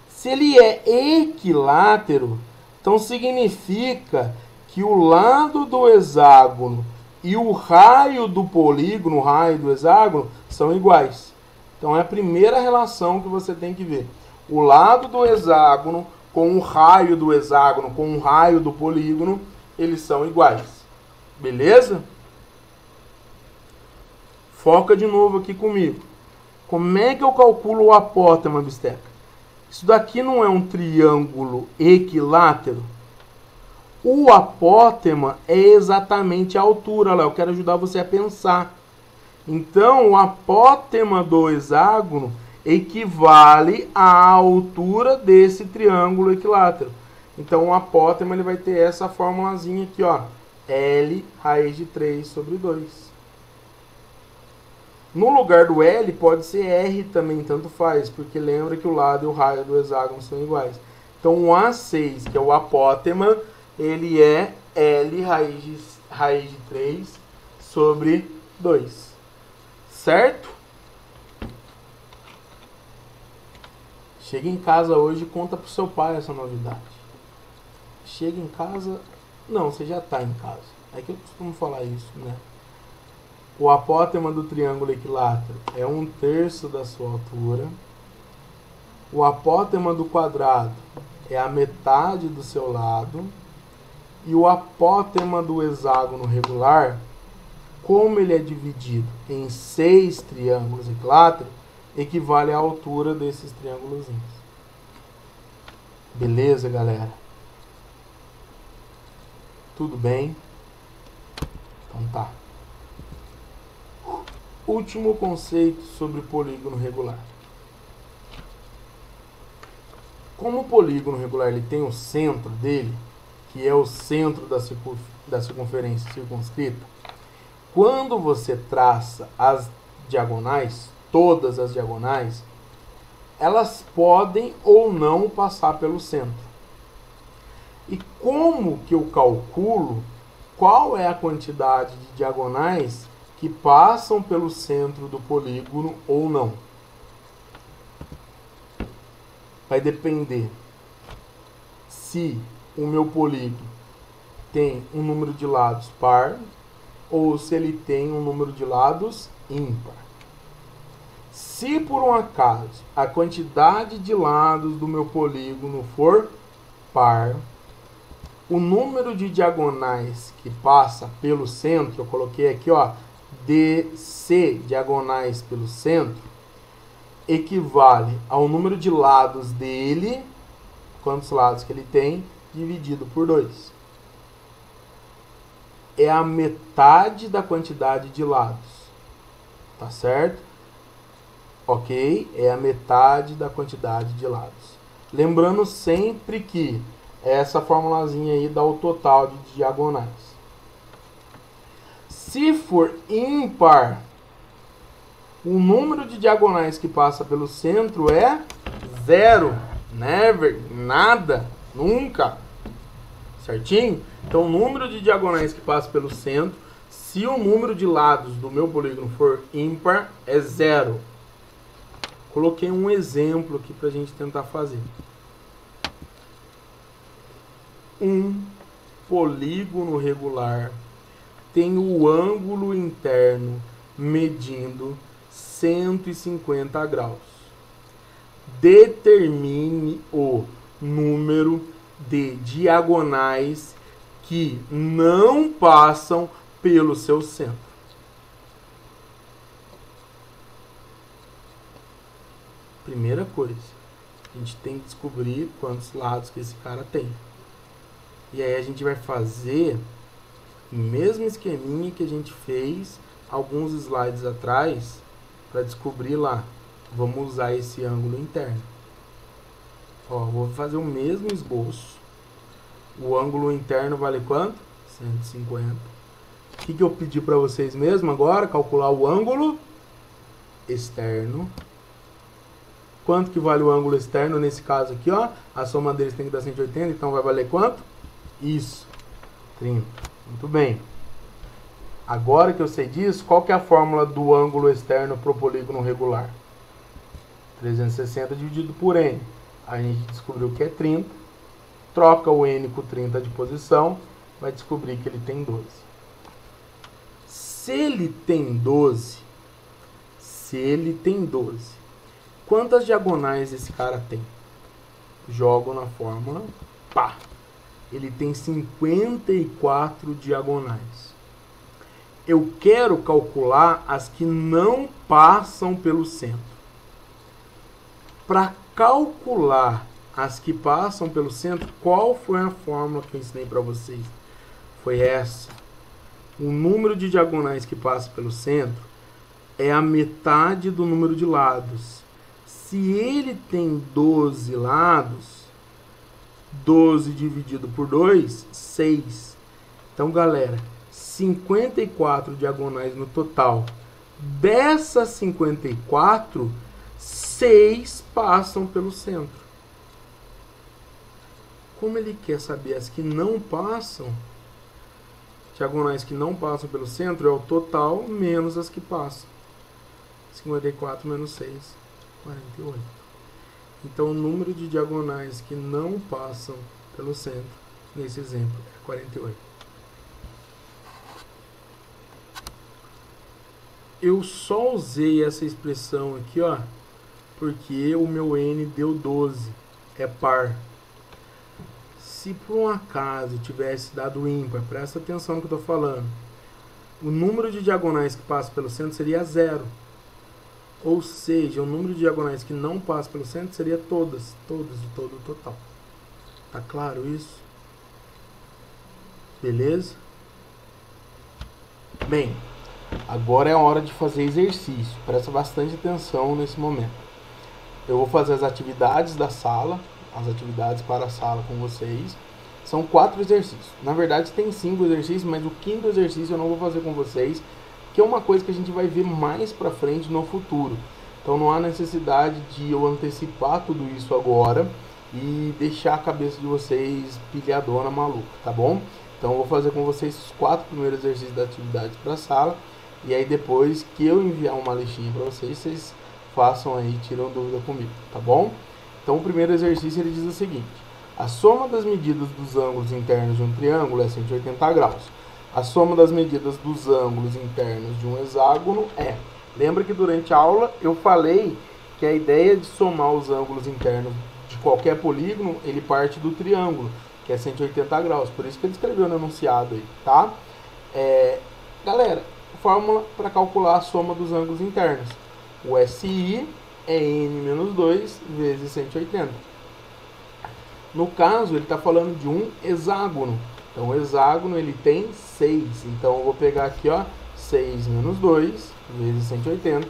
Se ele é equilátero, então significa que o lado do hexágono e o raio do polígono, o raio do hexágono, são iguais. Então é a primeira relação que você tem que ver. O lado do hexágono com o raio do hexágono, com o raio do polígono, eles são iguais. Beleza? Foca de novo aqui comigo. Como é que eu calculo o apótema, bisteca? Isso daqui não é um triângulo equilátero? O apótema é exatamente a altura. Lá, eu quero ajudar você a pensar. Então, o apótema do hexágono equivale à altura desse triângulo equilátero. Então, o apótema ele vai ter essa formulazinha aqui, ó. L raiz de 3 sobre 2. No lugar do L pode ser R também, tanto faz, porque lembra que o lado e o raio do hexágono são iguais. Então, o A6, que é o apótema, ele é L raiz de 3 sobre 2. Certo? Chega em casa hoje e conta pro seu pai essa novidade. Chega em casa... Não, você já está em casa. É que eu costumo falar isso, né? O apótema do triângulo equilátero é 1/3 da sua altura. O apótema do quadrado é a metade do seu lado. E o apótema do hexágono regular, como ele é dividido em 6 triângulos equiláteros, equivale à altura desses triângulos. Beleza, galera? Tudo bem? Então tá. Último conceito sobre polígono regular. Como o polígono regular ele tem o centro dele, que é o centro da circunferência circunscrita, quando você traça as diagonais, todas as diagonais, elas podem ou não passar pelo centro. E como que eu calculo qual é a quantidade de diagonais que passam pelo centro do polígono ou não? Vai depender se o meu polígono tem um número de lados par ou se ele tem um número de lados ímpar. Se por um acaso a quantidade de lados do meu polígono for par, o número de diagonais que passa pelo centro, eu coloquei aqui, ó, DC, diagonais pelo centro, equivale ao número de lados dele, quantos lados que ele tem, dividido por 2. É a metade da quantidade de lados. Tá certo? Ok? É a metade da quantidade de lados. Lembrando sempre que essa formulazinha aí dá o total de diagonais. Se for ímpar, o número de diagonais que passa pelo centro é 0. Never, nada, nunca. Certinho? Então, o número de diagonais que passa pelo centro, se o número de lados do meu polígono for ímpar, é 0. Coloquei um exemplo aqui para a gente tentar fazer. Um polígono regular tem o ângulo interno medindo 150 graus. Determine o número de diagonais que não passam pelo seu centro. Primeira coisa, a gente tem que descobrir quantos lados que esse cara tem. E aí a gente vai fazer o mesmo esqueminha que a gente fez alguns slides atrás para descobrir lá. Vamos usar esse ângulo interno. Ó, vou fazer o mesmo esboço. O ângulo interno vale quanto? 150. O que eu pedi para vocês mesmo agora? Calcular o ângulo externo. Quanto que vale o ângulo externo nesse caso aqui, ó? A soma deles tem que dar 180, então vai valer quanto? Isso, 30. Muito bem. Agora que eu sei disso, qual que é a fórmula do ângulo externo para o polígono regular? 360 dividido por n. A gente descobriu que é 30. Troca o n com 30 de posição, vai descobrir que ele tem 12. Se ele tem 12, quantas diagonais esse cara tem? Jogo na fórmula, pá! Ele tem 54 diagonais. Eu quero calcular as que não passam pelo centro. Para calcular as que passam pelo centro, qual foi a fórmula que eu ensinei para vocês? Foi essa. O número de diagonais que passa pelo centro é a metade do número de lados. Se ele tem 12 lados, 12 dividido por 2, 6. Então, galera, 54 diagonais no total. Dessas 54, 6 passam pelo centro. Como ele quer saber as que não passam, diagonais que não passam pelo centro é o total menos as que passam. 54 menos 6, 48. Então, o número de diagonais que não passam pelo centro, nesse exemplo, é 48. Eu só usei essa expressão aqui, ó, porque o meu n deu 12, é par. Se por um acaso tivesse dado ímpar, presta atenção no que eu estou falando, o número de diagonais que passa pelo centro seria 0. Ou seja, o número de diagonais que não passa pelo centro seria todas de todo o total. Tá claro isso? Beleza? Bem, agora é a hora de fazer exercício. Presta bastante atenção nesse momento. Eu vou fazer as atividades da sala. as atividades para a sala com vocês. São 4 exercícios. Na verdade tem 5 exercícios, mas o 5º exercício eu não vou fazer com vocês, que é uma coisa que a gente vai ver mais pra frente no futuro. Então não há necessidade de eu antecipar tudo isso agora e deixar a cabeça de vocês pilhadona maluca, tá bom? Então eu vou fazer com vocês os 4 primeiros exercícios da atividade para a sala, e aí depois que eu enviar uma listinha para vocês, vocês façam aí, tiram dúvida comigo, tá bom? Então o primeiro exercício ele diz o seguinte: a soma das medidas dos ângulos internos de um triângulo é 180 graus. A soma das medidas dos ângulos internos de um hexágono é... Lembra que durante a aula eu falei que a ideia de somar os ângulos internos de qualquer polígono, ele parte do triângulo, que é 180 graus. Por isso que ele escreveu no enunciado aí, tá? Galera, fórmula para calcular a soma dos ângulos internos. O SI é n-2 vezes 180. No caso, ele está falando de um hexágono. Então, o hexágono ele tem 6. Então, eu vou pegar aqui, ó, 6 menos 2 vezes 180.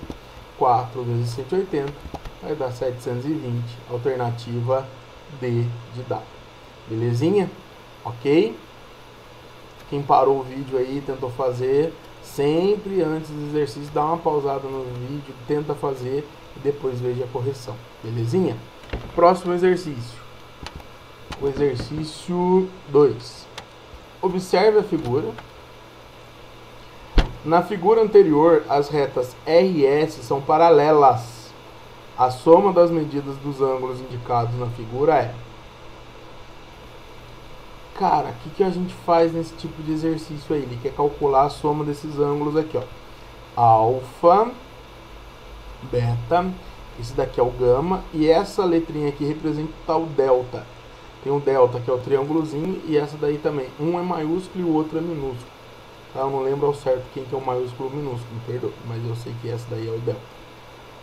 4 vezes 180 vai dar 720. Alternativa D de dado. Belezinha? Ok? Quem parou o vídeo aí, tentou fazer, sempre antes do exercício, dá uma pausada no vídeo, tenta fazer e depois veja a correção. Belezinha? Próximo exercício. O exercício 2. Observe a figura. Na figura anterior, as retas R e S são paralelas. A soma das medidas dos ângulos indicados na figura é... Cara, o que a gente faz nesse tipo de exercício aí? Ele quer calcular a soma desses ângulos aqui, ó. Alfa, beta, esse daqui é o gama, e essa letrinha aqui representa o delta. Tem o delta, que é o triângulozinho, e essa daí também. Um é maiúsculo e o outro é minúsculo. Tá? Eu não lembro ao certo quem que é o maiúsculo e o minúsculo, me perdoa, mas eu sei que essa daí é o delta.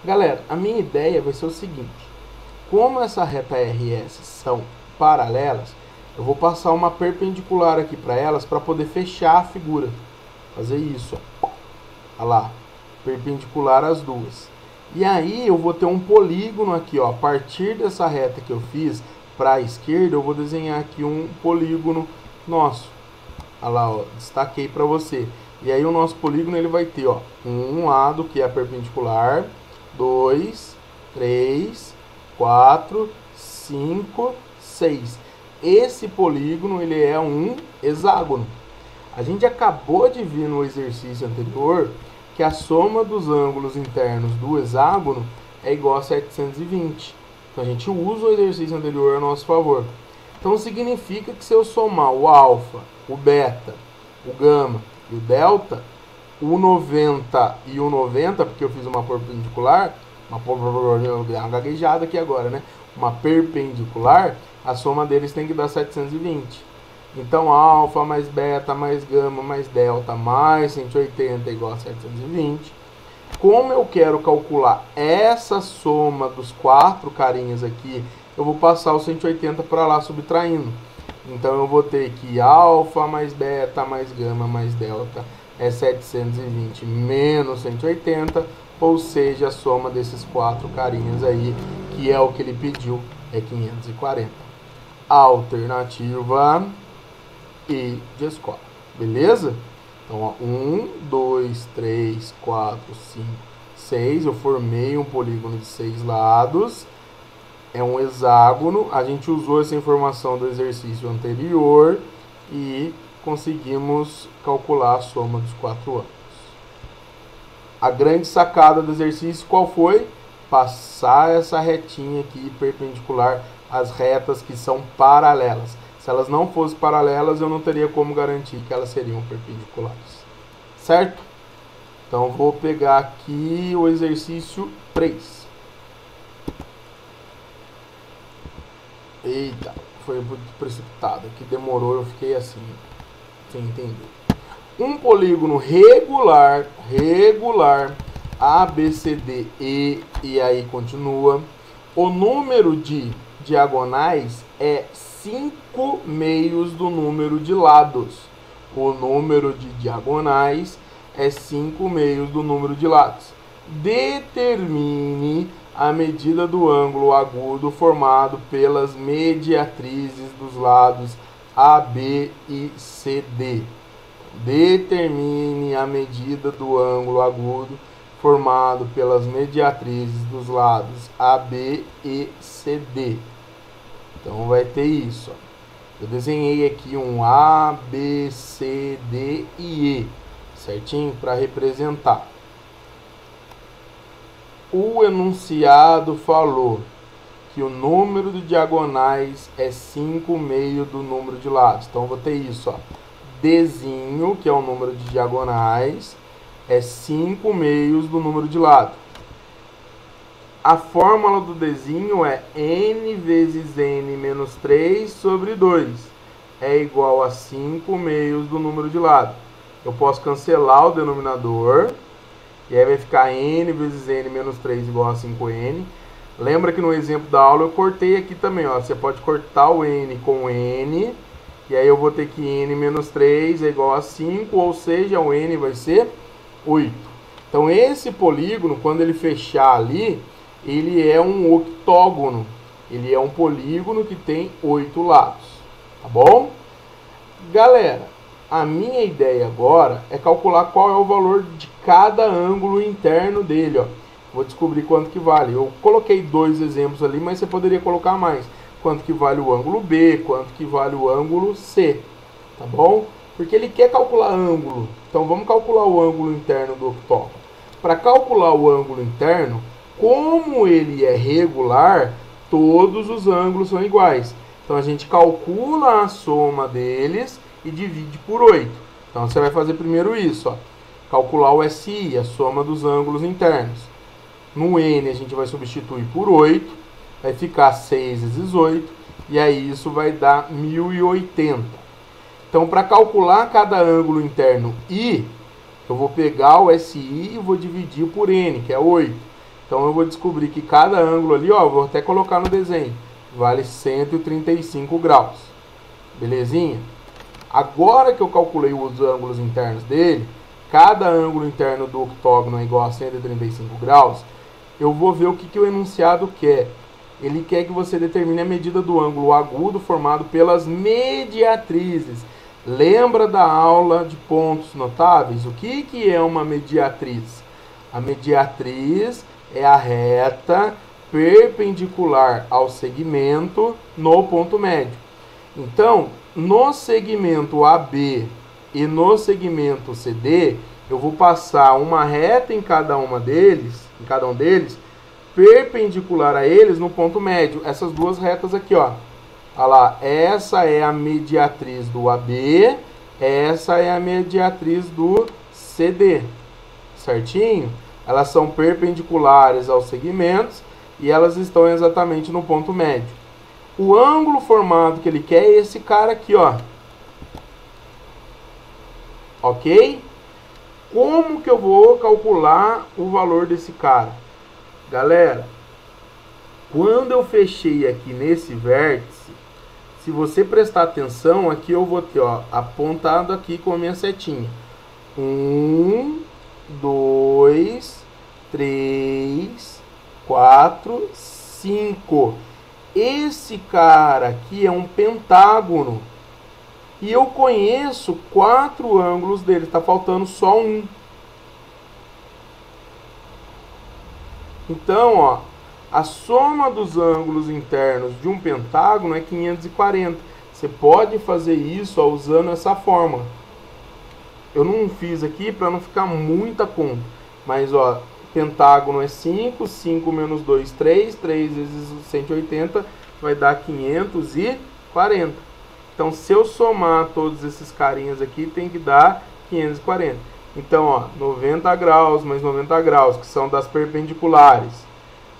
Galera, a minha ideia vai ser o seguinte. Como essa reta R e S são paralelas, eu vou passar uma perpendicular aqui para elas, para poder fechar a figura. Fazer isso, ó. Olha lá, perpendicular às duas. E aí eu vou ter um polígono aqui, ó. A partir dessa reta que eu fiz para a esquerda, eu vou desenhar aqui um polígono nosso. Olha lá, ó, destaquei para você. E aí o nosso polígono ele vai ter, ó, um lado que é perpendicular, 2, 3, 4, 5, 6. Esse polígono ele é um hexágono. A gente acabou de ver no exercício anterior que a soma dos ângulos internos do hexágono é igual a 720. Então a gente usa o exercício anterior a nosso favor. Então significa que se eu somar o alfa, o beta, o gama e o delta, o 90 e o 90, porque eu fiz uma perpendicular, uma gaguejada aqui agora, né? Uma perpendicular, a soma deles tem que dar 720. Então, alfa mais beta mais gama mais delta mais 180 é igual a 720. Como eu quero calcular essa soma dos 4 carinhas aqui, eu vou passar o 180 para lá subtraindo. Então, eu vou ter que alfa mais beta mais gama mais delta é 720 menos 180, ou seja, a soma desses 4 carinhas aí, que é o que ele pediu, é 540. Alternativa E de escola. Beleza? Então, ó, 1, 2, 3, 4, 5, 6. Eu formei um polígono de 6 lados. É um hexágono. A gente usou essa informação do exercício anterior e conseguimos calcular a soma dos 4 ângulos. A grande sacada do exercício qual foi? Passar essa retinha aqui perpendicular às retas que são paralelas. Se elas não fossem paralelas, eu não teria como garantir que elas seriam perpendiculares. Certo? Então, vou pegar aqui o exercício 3. Eita, foi muito precipitado. Aqui demorou, eu fiquei assim, sem entender. Um polígono regular, A, B, C, D, e aí continua. O número de diagonais é 5 meios do número de lados. O número de diagonais é 5 meios do número de lados. Determine a medida do ângulo agudo formado pelas mediatrizes dos lados AB e CD. Determine a medida do ângulo agudo formado pelas mediatrizes dos lados AB e CD. Então vai ter isso, ó. Eu desenhei aqui um A, B, C, D e E, certinho? Para representar. O enunciado falou que o número de diagonais é 5 meio do número de lados. Então, eu vou ter isso, ó. Dzinho, que é o número de diagonais, é 5 meios do número de lado. A fórmula do Dzinho é n vezes n menos 3 sobre 2. É igual a 5 meios do número de lado. Eu posso cancelar o denominador. E aí vai ficar n vezes n menos 3 igual a 5n. Lembra que no exemplo da aula eu cortei aqui também, ó. Você pode cortar o n com n. E aí eu vou ter que n menos 3 é igual a 5, ou seja, o n vai ser 8. Então esse polígono, quando ele fechar ali, ele é um octógono. Ele é um polígono que tem 8 lados. Tá bom? Galera, a minha ideia agora é calcular qual é o valor de cada ângulo interno dele, ó. Vou descobrir quanto que vale. Eu coloquei 2 exemplos ali, mas você poderia colocar mais. Quanto que vale o ângulo B, quanto que vale o ângulo C, tá bom? Porque ele quer calcular ângulo. Então vamos calcular o ângulo interno do octógono. Para calcular o ângulo interno, como ele é regular, todos os ângulos são iguais. Então a gente calcula a soma deles e divide por 8. Então você vai fazer primeiro isso, ó. Calcular o SI, a soma dos ângulos internos. No N a gente vai substituir por 8, vai ficar 6 vezes 8, e aí isso vai dar 1080. Então para calcular cada ângulo interno I, eu vou pegar o SI e vou dividir por N, que é 8. Então eu vou descobrir que cada ângulo ali, ó, vou até colocar no desenho, vale 135 graus. Belezinha? Agora que eu calculei os ângulos internos dele, cada ângulo interno do octógono é igual a 135 graus, eu vou ver o que o enunciado quer. Ele quer que você determine a medida do ângulo agudo formado pelas mediatrizes. Lembra da aula de pontos notáveis? O que é uma mediatriz? A mediatriz é a reta perpendicular ao segmento no ponto médio. Então, no segmento AB e no segmento CD, eu vou passar uma reta em cada um deles, perpendicular a eles no ponto médio. Essas duas retas aqui, ó. Olha lá, essa é a mediatriz do AB, essa é a mediatriz do CD. Certinho? Elas são perpendiculares aos segmentos e elas estão exatamente no ponto médio. O ângulo formado que ele quer é esse cara aqui, ó. Ok? Como que eu vou calcular o valor desse cara? Galera, quando eu fechei aqui nesse vértice, se você prestar atenção, aqui eu vou ter, ó, apontado aqui com a minha setinha. 1, 2, 3, 4, 5. Esse cara aqui é um pentágono. E eu conheço 4 ângulos dele. Está faltando só um. Então, ó, a soma dos ângulos internos de um pentágono é 540. Você pode fazer isso, ó, usando essa fórmula. Eu não fiz aqui para não ficar muita conta. Mas, ó, pentágono é 5, 5 menos 2, 3, 3 vezes 180 vai dar 540. Então, se eu somar todos esses carinhas aqui, tem que dar 540. Então, ó, 90 graus mais 90 graus, que são das perpendiculares,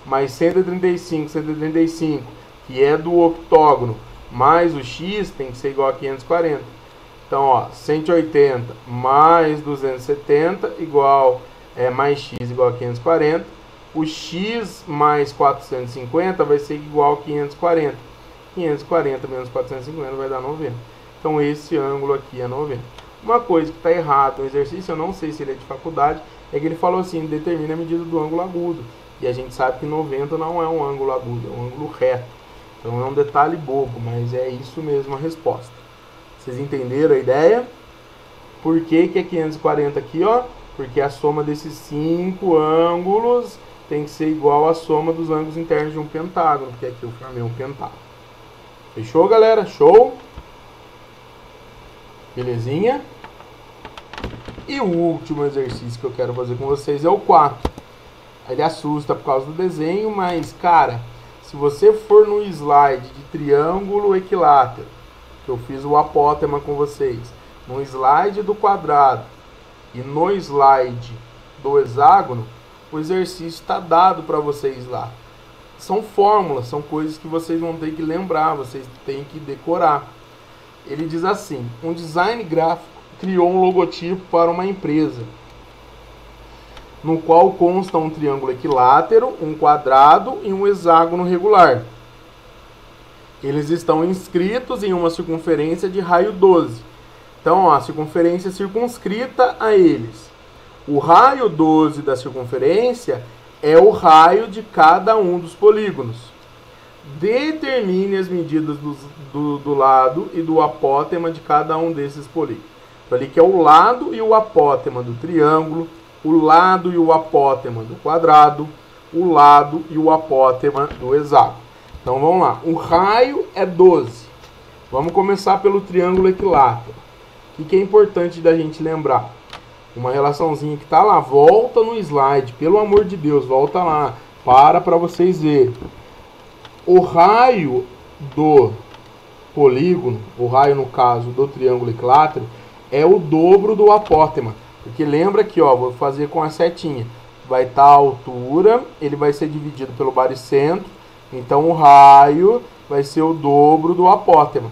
mais 135, 135, que é do octógono, mais o x tem que ser igual a 540. Então, ó, 180 mais 270 igual... mais x igual a 540, o x mais 450 vai ser igual a 540, 540 menos 450 vai dar 90, então esse ângulo aqui é 90. Uma coisa que está errada no exercício, eu não sei se ele é de faculdade, é que ele falou assim, determina a medida do ângulo agudo, E a gente sabe que 90 não é um ângulo agudo, é um ângulo reto. Então é um detalhe bobo, mas é isso mesmo a resposta. Vocês entenderam a ideia? Por que que é 540 aqui, ó? Porque a soma desses 5 ângulos tem que ser igual à soma dos ângulos internos de um pentágono, porque aqui eu formei um pentágono. Fechou, galera? Show? Belezinha? E o último exercício que eu quero fazer com vocês é o 4. Ele assusta por causa do desenho, mas, cara, se você for no slide de triângulo equilátero, que eu fiz o apótema com vocês, no slide do quadrado e no slide do hexágono, o exercício está dado para vocês lá. São fórmulas, são coisas que vocês vão ter que lembrar, vocês têm que decorar. Ele diz assim: um design gráfico criou um logotipo para uma empresa, no qual consta um triângulo equilátero, um quadrado e um hexágono regular. Eles estão inscritos em uma circunferência de raio 12. Então, ó, a circunferência é circunscrita a eles. O raio 12 da circunferência é o raio de cada um dos polígonos. Determine as medidas do lado e do apótema de cada um desses polígonos. Então, ali que é o lado e o apótema do triângulo, o lado e o apótema do quadrado, o lado e o apótema do hexágono. Então vamos lá, o raio é 12. Vamos começar pelo triângulo equilátero. O que é importante da gente lembrar? Uma relaçãozinha que está lá, volta no slide, pelo amor de Deus, volta lá, para vocês verem. O raio do polígono, o raio no caso do triângulo equilátero, é o dobro do apótema. Porque lembra aqui, ó, vou fazer com a setinha. Vai estar a altura, ele vai ser dividido pelo baricentro. Então o raio vai ser o dobro do apótema.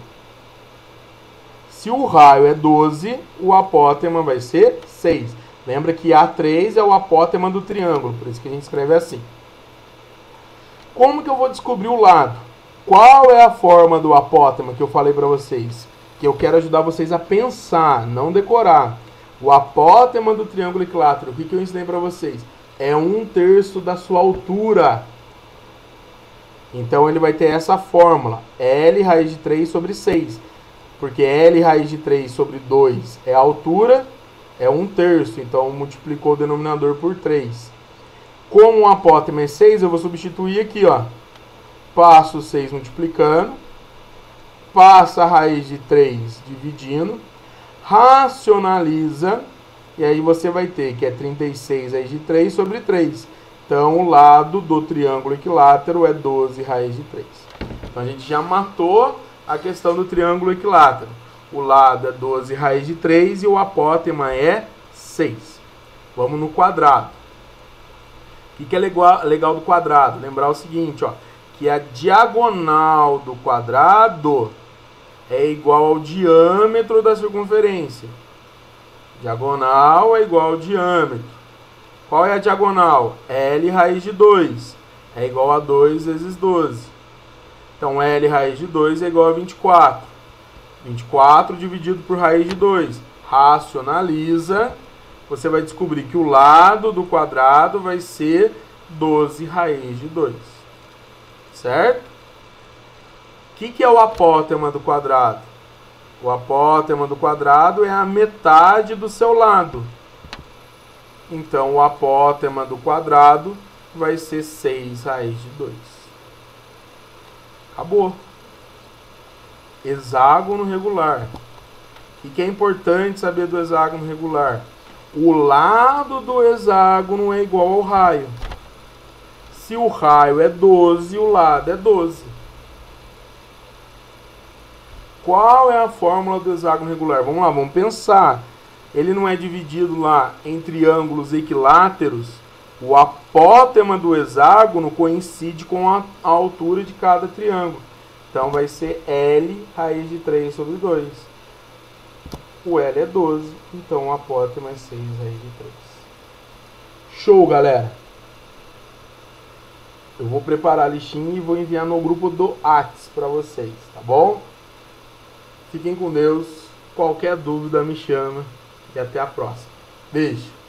Se o raio é 12, o apótema vai ser 6. Lembra que A3 é o apótema do triângulo, por isso que a gente escreve assim. Como que eu vou descobrir o lado? Qual é a forma do apótema que eu falei para vocês? Que eu quero ajudar vocês a pensar, não decorar. O apótema do triângulo equilátero, o que eu ensinei para vocês? É 1/3 da sua altura. Então ele vai ter essa fórmula, L raiz de 3 sobre 6. Porque L raiz de 3 sobre 2 é a altura, é 1/3. Então multiplicou o denominador por 3. Como o apótema é 6, eu vou substituir aqui, ó. Passo 6 multiplicando. Passa a raiz de 3 dividindo. Racionaliza. E aí você vai ter que é 36 raiz de 3 sobre 3. Então o lado do triângulo equilátero é 12 raiz de 3. Então a gente já matou a questão do triângulo equilátero. O lado é 12 raiz de 3 e o apótema é 6. Vamos no quadrado. O que é legal do quadrado? Lembrar o seguinte, ó, que a diagonal do quadrado é igual ao diâmetro da circunferência. Diagonal é igual ao diâmetro. Qual é a diagonal? L raiz de 2 é igual a 2 vezes 12. Então, L raiz de 2 é igual a 24. 24 dividido por raiz de 2. Racionaliza. Você vai descobrir que o lado do quadrado vai ser 12 raiz de 2. Certo? O que é o apótema do quadrado? O apótema do quadrado é a metade do seu lado. Então, o apótema do quadrado vai ser 6 raiz de 2. Acabou. Hexágono regular. O que é importante saber do hexágono regular? O lado do hexágono é igual ao raio. Se o raio é 12, o lado é 12. Qual é a fórmula do hexágono regular? Vamos lá, vamos pensar. Ele não é dividido lá em triângulos equiláteros. O apótema do hexágono coincide com a altura de cada triângulo. Então vai ser L raiz de 3 sobre 2. O L é 12, então o apótema é 6 raiz de 3. Show, galera! Eu vou preparar a listinha e vou enviar no grupo do Whats para vocês, tá bom? Fiquem com Deus. Qualquer dúvida me chama. E até a próxima. Beijo!